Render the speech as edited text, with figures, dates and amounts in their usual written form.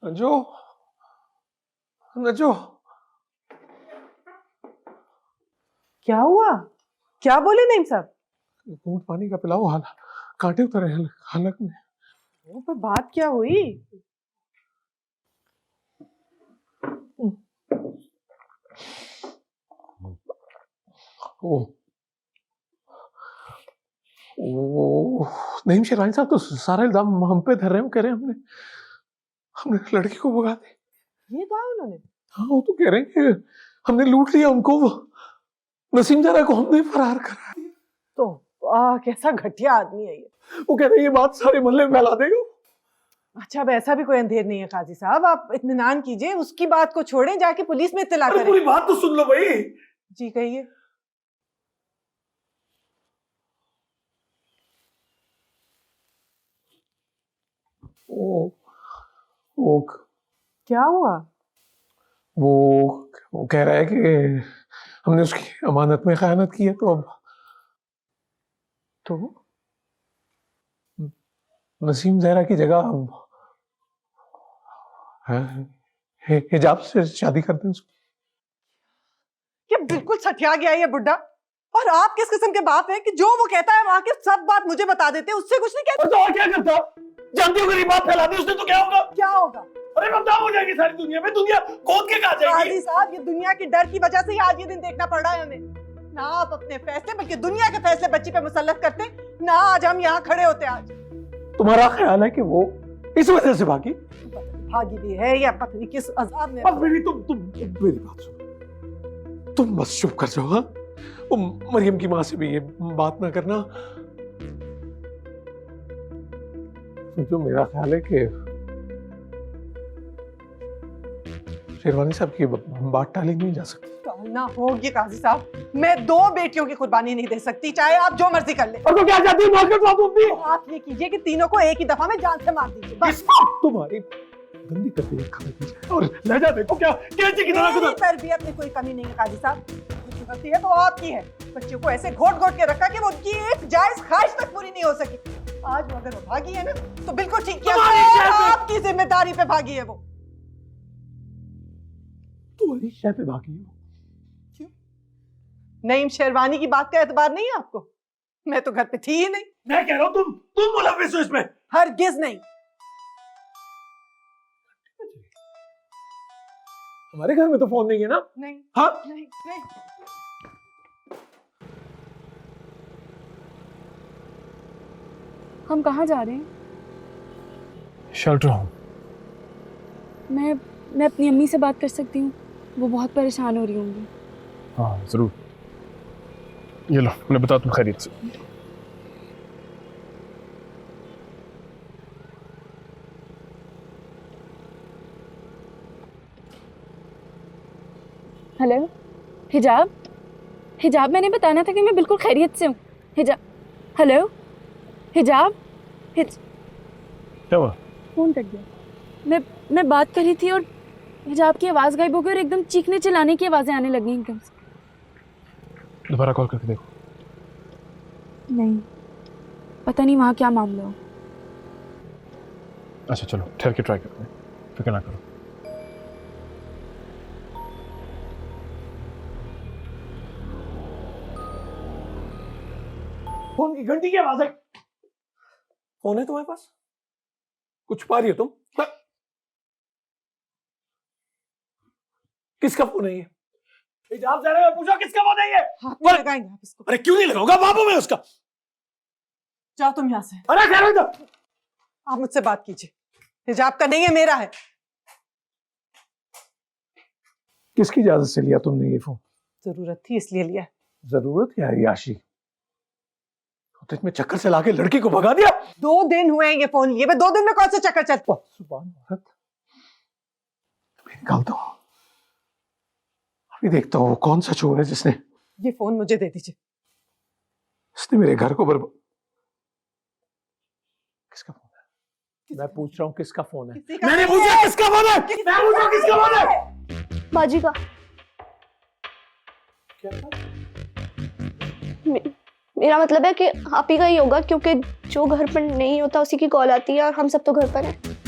अंजू, अंजू, क्या हुआ? क्या बोले नईम साहब? घूंट पानी का पिलाओ, कांटे उतरे हैं हलक में। वो पर बात क्या हुई? ओ, ओ, नईम शेरवानी साहब तो सारा इल्जाम हम पे धर रहे हैं। कह रहे हैं हमने लड़की को भगा दी। ये कहा उन्होंने? हाँ, वो तो कह रहे हैं कि हमने लूट लिया उनको, नसीम जरा को हमने फरार करा दिया। तो कैसा घटिया आदमी है ये। वो कह रहे हैं ये बात सारे मोहल्ले में फैला देगा। अच्छा, अब ऐसा भी कोई अंधेर नहीं है काजी साहब, आप इत्मीनान कीजिए, उसकी बात को छोड़ें, जाके पुलिस में इत्तला करें। पूरी बात तो सुन लो भाई। जी कहिए। वो क्या हुआ? वो कह रहा है कि हमने उसकी अमानत में खयानत की है, तो अब नसीम जहरा की जगह अब हिजाब से शादी कर दें उसकी। क्या बिल्कुल सठिया गया ये बुड्ढा। और आप किस किस्म के बाप हैं कि जो वो कहता है वहां की सब बात मुझे बता देते, उससे कुछ नहीं कहते। तो और क्या करता? जानती हो गरीब बात फैला दी उसने तो क्या होगा? क्या होगा? अरे बदनाम हो जाएगी सारी दुनिया में, दुनिया कूद के कहा जाएगी। काजी साहब, ये दुनिया की डर की वजह से ही आज ये दिन देखना पड़ रहा है हमें। ना आप अपने फैसले बल्कि दुनिया के फैसले बच्ची पे मुसल्लत करते, ना आज हम यहाँ खड़े होते। आज तुम्हारा ख्याल है कि वो इस वजह से भागी? भागी भी है या पता नहीं किस अजाब में। अब मेरी तुम मेरी बात सुनो, तुम बस चुप कर जाओ। हाँ, वो मरियम की माँ से भी ये बात ना करना। जो मेरा ख्याल है कि शेरवानी साहब की बात टाली नहीं जा सकती। ना होगी काजी साहब, मैं 2 बेटियों की कुर्बानी नहीं दे सकती, चाहे आप जो मर्जी कर ले। और तो क्या चाहती हो? आप ये कीजिए कि तीनों को एक ही दफा में जान से मार दीजिए बस। तुम्हारी गंदी तरबियत खा दी और लहजा देखो क्या कैसे की तरह। मेरी तरबियत में कोई कमी नहीं है काजी साहब, जो गलती है तो आपकी है। बच्चे को ऐसे घोट घोट के रखा कि वो उनकी एक जायज ख्वाहिश तक पूरी नहीं हो सकी। आज वो अगर वो भागी है ना तो बिल्कुल ठीक किया, आपकी जिम्मेदारी पे भागी है वो। तुम्हारी शय पे भागी है। क्यों? नईम शेरवानी की बात का एतबार नहीं है आपको? मैं तो घर पे थी ही नहीं। मैं कह रहा हूँ तुम मुलव्विस हो इसमें। हरगिज नहीं। हमारे घर में तो फोन नहीं है ना? नहीं। हाँ? नहीं, नहीं। हम कहाँ जा रहे हैं? Shelter home. मैं अपनी अम्मी से बात कर सकती हूँ? वो बहुत परेशान हो रही होंगी। हाँ जरूर, ये लो मैं बता दूँ खैरियत से। हेलो हिजाब, हिजाब मैंने बताना था कि मैं बिल्कुल खैरियत से हूँ। हिजाब, हेलो हिजाब, क्या हुआ? फोन कट गया। मैं बात कर रही थी और हिजाब की आवाज़ गायब हो गई और एकदम चीखने चिल्लाने की आवाज़ें आने लगी एकदम से। दोबारा कॉल करके देखो। नहीं, पता नहीं वहाँ क्या मामला हो। अच्छा चलो ठहर के ट्राई करते हैं, फिक्र ना करो। फोन की घंटी की आवाज है। फोन है तुम्हारे पास? कुछ पा रही हो तुम? किसका फोन है ये? हिजाब जा रहे हो, पूछो किसका फोन है ये? हाथ नहीं लगाएंगे आप इसको। अरे क्यों नहीं लगाऊंगा, बाबू मैं उसका। जाओ तुम यहाँ से। अरे खैर आप मुझसे बात कीजिए, हिजाब का नहीं है, मेरा है। किसकी इजाजत से लिया तुमने ये फोन? जरूरत थी इसलिए लिया। जरूरत क्या है याशी? तो इसमें चक्कर चला के लड़की को भगा दिया। 2 दिन हुए हैं ये फोन लिए, 2 दिन में कौन सा चक्कर चलता? सुभान औरत, निकालता हूं, अभी देखता हूँ कौन सा चोर है जिसने ये फोन मुझे दे दीजिए। इसने मेरे घर को बर्बाद। किसका फोन है? मैं पूछ रहा हूँ किसका फोन है? मैंने पूछा किसका फोन है? मैं पूछ रहा हूँ किसका फोन है? बाजी का। क्या था? मेरा मतलब है कि आप ही का ही होगा, क्योंकि जो घर पर नहीं होता उसी की कॉल आती है और हम सब तो घर पर हैं।